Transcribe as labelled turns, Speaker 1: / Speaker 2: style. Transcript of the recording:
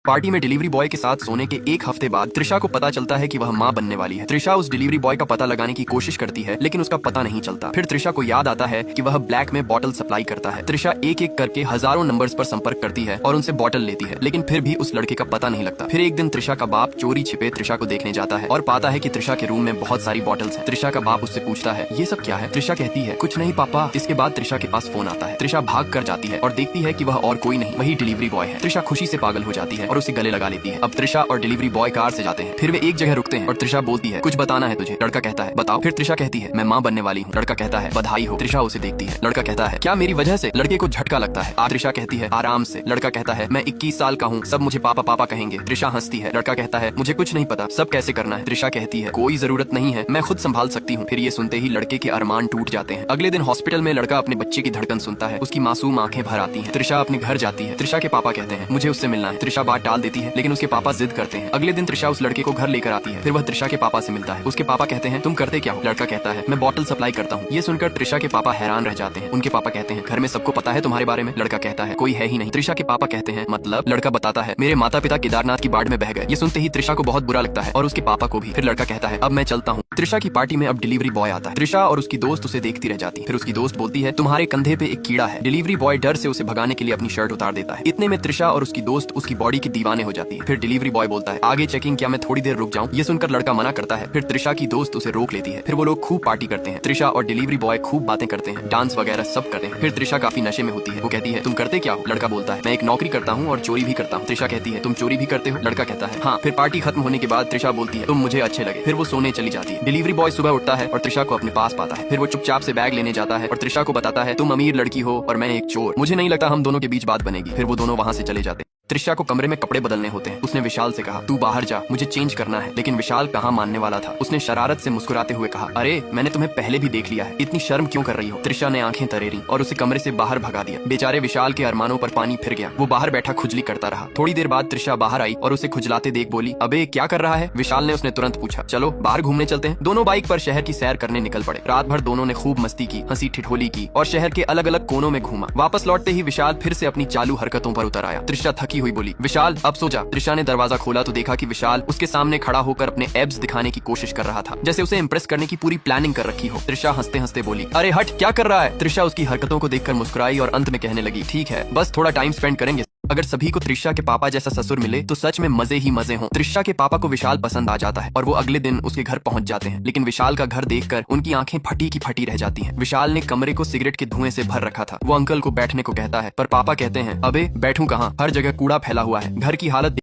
Speaker 1: Party में delivery boy के साथ सोने के एक हफ्ते बाद त्रिशा को पता चलता है कि वह मां बनने वाली है। त्रिशा उस डिलीवरी बॉय का पता लगाने की कोशिश करती है, लेकिन उसका पता नहीं चलता। फिर त्रिशा को याद आता है कि वह ब्लैक में बॉटल सप्लाई करता है। त्रिशा एक एक करके हजारों नंबर्स पर संपर्क करती है और उनसे बॉटल लेती है, लेकिन फिर भी उस लड़के का पता नहीं लगता। फिर एक दिन त्रिशा का बाप चोरी छिपे त्रिशा को देखने जाता है और पाता है कि त्रिशा के रूम में बहुत सारी बॉटल्स हैं। त्रिशा का बाप उससे पूछता है, ये सब क्या है? त्रिशा कहती है, कुछ नहीं पापा। इसके बाद त्रिशा के पास फोन आता है। त्रिशा भाग कर जाती है और देखती है कि वह और कोई नहीं, वही डिलीवरी बॉय है। त्रिशा खुशी से पागल हो जाती है और उसे गले लगा लेती है। अब त्रिशा और डिलीवरी बॉय कार से जाते हैं। फिर वे एक जगह रुकते हैं और त्रिशा बोलती है, कुछ बताना है तुझे। लड़का कहता है, बताओ। फिर त्रिशा कहती है, मैं मां बनने वाली हूँ। लड़का कहता है, बधाई हो। त्रिशा उसे देखती है। लड़का कहता है, क्या मेरी वजह से? लड़के को झटका लगता है। त्रिशा कहती है, आराम से। लड़का कहता है, मैं 21 साल का हूँ, सब मुझे पापा पापा कहेंगे। त्रिशा हंसती है। लड़का कहता है, मुझे कुछ नहीं पता, सब कैसे करना है। त्रिशा कहती है, कोई जरूरत नहीं है, मैं खुद संभाल सकती हूँ। फिर ये सुनते ही लड़के के अरमान टूट जाते हैं। अगले दिन हॉस्पिटल में लड़का अपने बच्चे की धड़कन सुनता है। उसकी मासूम आंखें भर आती हैं। त्रिशा अपने घर जाती है। त्रिशा के पापा कहते हैं, मुझे उससे मिलना है। त्रिशा बात टाल देती है, लेकिन उसके पापा जिद करते हैं। अगले दिन त्रिशा उस लड़के को घर लेकर आती है। फिर वह त्रिशा के पापा से मिलता है। उसके पापा कहते हैं, तुम करते क्या हो? लड़का कहता है, मैं बॉटल सप्लाई करता हूँ। ये सुनकर त्रिशा के पापा हैरान रह जाते हैं। उनके पापा कहते हैं, घर में सबको पता है तुम्हारे बारे में? लड़का कहता है, कोई है ही नहीं। त्रिशा के पापा कहते हैं, मतलब? लड़का बताता है, मेरे माता पिता केदारनाथ की बाढ़ में बह गए। ये सुनते ही त्रिशा को बहुत बुरा लगता है और उसके पापा को भी। फिर लड़का कहता है, अब मैं चलता हूँ। त्रिशा की पार्टी में अब डिलीवरी बॉय आता है। त्रिशा और उसकी दोस्त उसे देखती रह जाती है। फिर उसकी दोस्त बोलती है, तुम्हारे कंधे पे एक कीड़ा है। डिलीवरी बॉय डर से उसे भगाने के लिए अपनी शर्ट उतार देता है। इतने में त्रिशा और उसकी दोस्त उसकी बॉडी की दीवाने हो जाती है। फिर डिलीवरी बॉय बोलता है, आगे चेकिंग, क्या मैं थोड़ी देर रुक जाऊं? ये सुनकर लड़का मना करता है। फिर त्रिशा की दोस्त उसे रोक लेती है। फिर वो लोग खूब पार्टी करते हैं। त्रिशा और डिलीवरी बॉय खूब बातें करते हैं, डांस वगैरह सब करते हैं। फिर त्रिशा काफी नशे में होती है। वो कहती है, तुम करते क्या हो? लड़का बोलता है, मैं एक नौकरी करता हूँ और चोरी भी करता हूँ। त्रिशा कहती है, तुम चोरी भी करते हो? लड़का कहता है, हाँ। फिर पार्टी खत्म होने के बाद त्रिशा बोलती है, तुम मुझे अच्छे लगे। फिर वो सोने चली जाती है। डिलीवरी बॉय सुबह उठता है और त्रिशा को अपने पास पाता है। फिर वो चुपचाप से बैग लेने जाता है और त्रिशा को बताता है, तुम अमीर लड़की हो और मैं एक चोर, मुझे नहीं लगता हम दोनों के बीच बात बनेगी। फिर वो दोनों वहाँ से चले जाते हैं। त्रिशा को कमरे में कपड़े बदलने होते हैं। उसने विशाल से कहा, तू बाहर जा, मुझे चेंज करना है। लेकिन विशाल कहाँ मानने वाला था। उसने शरारत से मुस्कुराते हुए कहा, अरे मैंने तुम्हें पहले भी देख लिया है, इतनी शर्म क्यों कर रही हो? त्रिशा ने आंखें तरेरी और उसे कमरे से बाहर भगा दिया। बेचारे विशाल के अरमानों पर पानी फिर गया। वो बाहर बैठा खुजली करता रहा। थोड़ी देर बाद त्रिशा बाहर आई और उसे खुजलाते देख बोली, अबे क्या कर रहा है? विशाल ने उसने तुरंत पूछा, चलो बाहर घूमने चलते हैं। दोनों बाइक पर शहर की सैर करने निकल पड़े। रात भर दोनों ने खूब मस्ती की, हंसी ठिठोली की और शहर के अलग अलग कोनों में घूमा। वापस लौटते ही विशाल फिर से अपनी चालू हरकतों पर उतर आया। त्रिशा थकी हुई बोली, विशाल अब सो जा। त्रिशा ने दरवाजा खोला तो देखा कि विशाल उसके सामने खड़ा होकर अपने एब्स दिखाने की कोशिश कर रहा था, जैसे उसे इम्प्रेस करने की पूरी प्लानिंग कर रखी हो। त्रिशा हंसते हंसते बोली, अरे हट, क्या कर रहा है? त्रिशा उसकी हरकतों को देखकर मुस्कुराई और अंत में कहने लगी, ठीक है, बस थोड़ा टाइम स्पेंड करेंगे। अगर सभी को त्रिशा के पापा जैसा ससुर मिले तो सच में मजे ही मजे हों। त्रिशा के पापा को विशाल पसंद आ जाता है और वो अगले दिन उसके घर पहुंच जाते हैं। लेकिन विशाल का घर देखकर उनकी आंखें फटी की फटी रह जाती हैं। विशाल ने कमरे को सिगरेट के धुएं से भर रखा था। वो अंकल को बैठने को कहता है, पर पापा कहते हैं, अबे बैठूं कहाँ, हर जगह कूड़ा फैला हुआ है। घर की हालत